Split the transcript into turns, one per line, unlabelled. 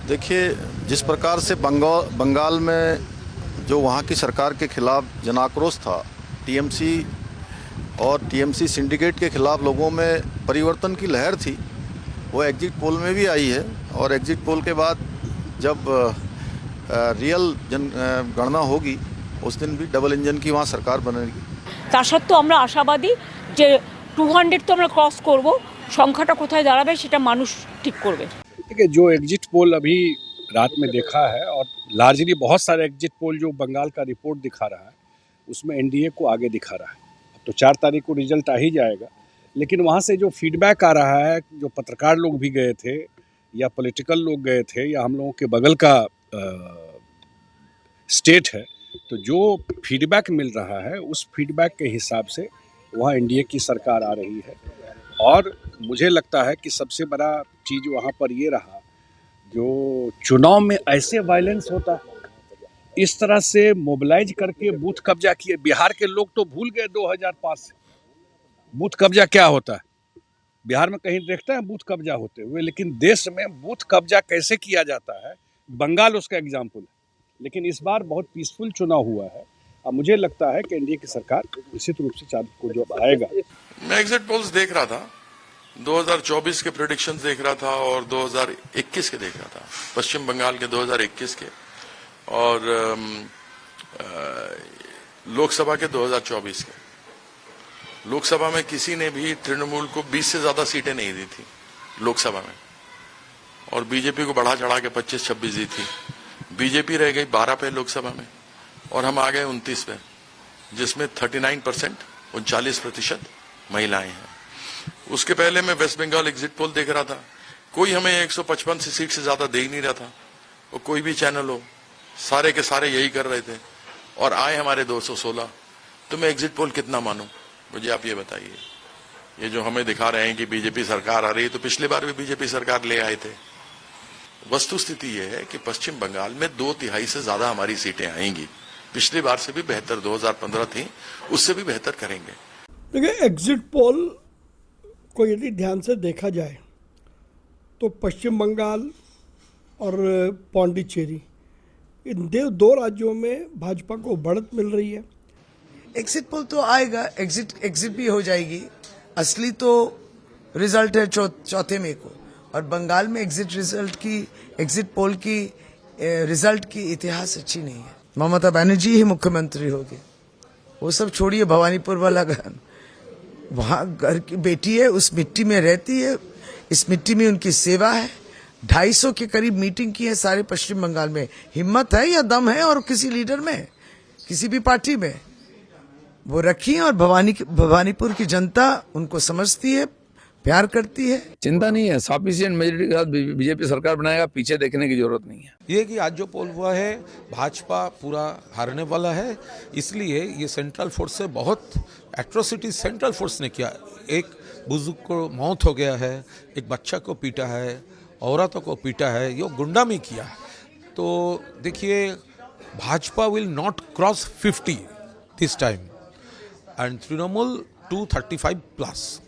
देखिए, जिस प्रकार से बंगाल में जो वहाँ की सरकार के खिलाफ जन आक्रोश था, टीएमसी और टीएमसी सिंडिकेट के खिलाफ लोगों में परिवर्तन की लहर थी, वो एग्जिट पोल में भी आई है। और एग्जिट पोल के बाद जब रियल गणना होगी उस दिन भी डबल इंजन की वहाँ सरकार बनेगी।
তা সত্ত্বেও আমরা আশাবাদী যে 200 তো আমরা क्रॉस করব, সংখ্যাটা কোথায় দাঁড়াবে সেটা মানুষ ঠিক করবে।
देखिए, जो एग्जिट पोल अभी रात में देखा है और लार्जली बहुत सारे एग्जिट पोल जो बंगाल का रिपोर्ट दिखा रहा है उसमें एनडीए को आगे दिखा रहा है। अब तो 4 तारीख को रिजल्ट आ ही जाएगा, लेकिन वहाँ से जो फीडबैक आ रहा है, जो पत्रकार लोग भी गए थे या पॉलिटिकल लोग गए थे या हम लोगों के बगल का स्टेट है, तो जो फीडबैक मिल रहा है उस फीडबैक के हिसाब से वहाँ एनडीए की सरकार आ रही है। और मुझे लगता है कि सबसे बड़ा चीज़ वहाँ पर ये रहा, जो चुनाव में ऐसे वायलेंस होता है, इस तरह से मोबिलाइज करके बूथ कब्जा किए। बिहार के लोग तो भूल गए 2005 से बूथ कब्जा क्या होता है। बिहार में कहीं देखते हैं बूथ कब्जा होते हुए, लेकिन देश में बूथ कब्जा कैसे किया जाता है, बंगाल उसका एग्जाम्पल है। लेकिन इस बार बहुत पीसफुल चुनाव हुआ है और मुझे लगता है कि एनडीए की सरकार निश्चित रूप से 4 को जो आएगा।
मैं एग्जिट पोल्स देख रहा था, 2024 के प्रेडिक्शंस देख रहा था और 2021 के देख रहा था, पश्चिम बंगाल के 2021 के और लोकसभा के 2024 के। लोकसभा में किसी ने भी तृणमूल को 20 से ज्यादा सीटें नहीं दी थी लोकसभा में, और बीजेपी को बढ़ा चढ़ा के 25-26 दी थी। बीजेपी रह गई 12 पे लोकसभा में और हम आ गए 29 पे, जिसमें 39%, 39% महिलाएं हैं। उसके पहले मैं वेस्ट बंगाल एग्जिट पोल देख रहा था, कोई हमें 155 सीट से ज्यादा दे ही नहीं रहा था। और कोई भी चैनल हो, सारे के सारे यही कर रहे थे और आए हमारे 216। तो मैं एग्जिट पोल कितना मानूं, मुझे आप ये बताइए। ये जो हमें दिखा रहे हैं कि बीजेपी सरकार आ रही है, तो पिछली बार भी बीजेपी सरकार ले आए थे। वस्तुस्थिति ये है कि पश्चिम बंगाल में 2/3 से ज्यादा हमारी सीटें आएंगी। पिछली बार से भी बेहतर 2015 थी, उससे भी बेहतर करेंगे।
देखिए, एग्जिट पोल को यदि ध्यान से देखा जाए तो पश्चिम बंगाल और पौंडीचेरी, इन 2 राज्यों में भाजपा को बढ़त मिल रही है।
एग्जिट पोल तो आएगा, एग्जिट भी हो जाएगी। असली तो रिजल्ट है 4 मई को, और बंगाल में एग्जिट पोल की रिजल्ट की इतिहास अच्छी नहीं है। ममता बनर्जी ही मुख्यमंत्री होगी। वो सब छोड़िए, भवानीपुर वाला घर, वहाँ घर की बेटी है, उस मिट्टी में रहती है, इस मिट्टी में उनकी सेवा है। 250 के करीब मीटिंग की है सारे पश्चिम बंगाल में। हिम्मत है या दम है और किसी लीडर में, किसी भी पार्टी में, वो रखी है। और भवानीपुर की जनता उनको समझती है, प्यार करती है।
चिंता नहीं है, सफिशिएंट मेजोरिटी के साथ बीजेपी सरकार बनाएगा, पीछे देखने की जरूरत नहीं है।
ये कि आज जो पोल हुआ है, भाजपा पूरा हारने वाला है, इसलिए ये सेंट्रल फोर्स से बहुत एट्रोसिटी सेंट्रल फोर्स ने किया। एक बुजुर्ग को मौत हो गया है, एक बच्चा को पीटा है, औरतों को पीटा है, ये गुंडामी किया है। तो देखिए, Bhajpa will not cross 50 this time and Trinamool 235+।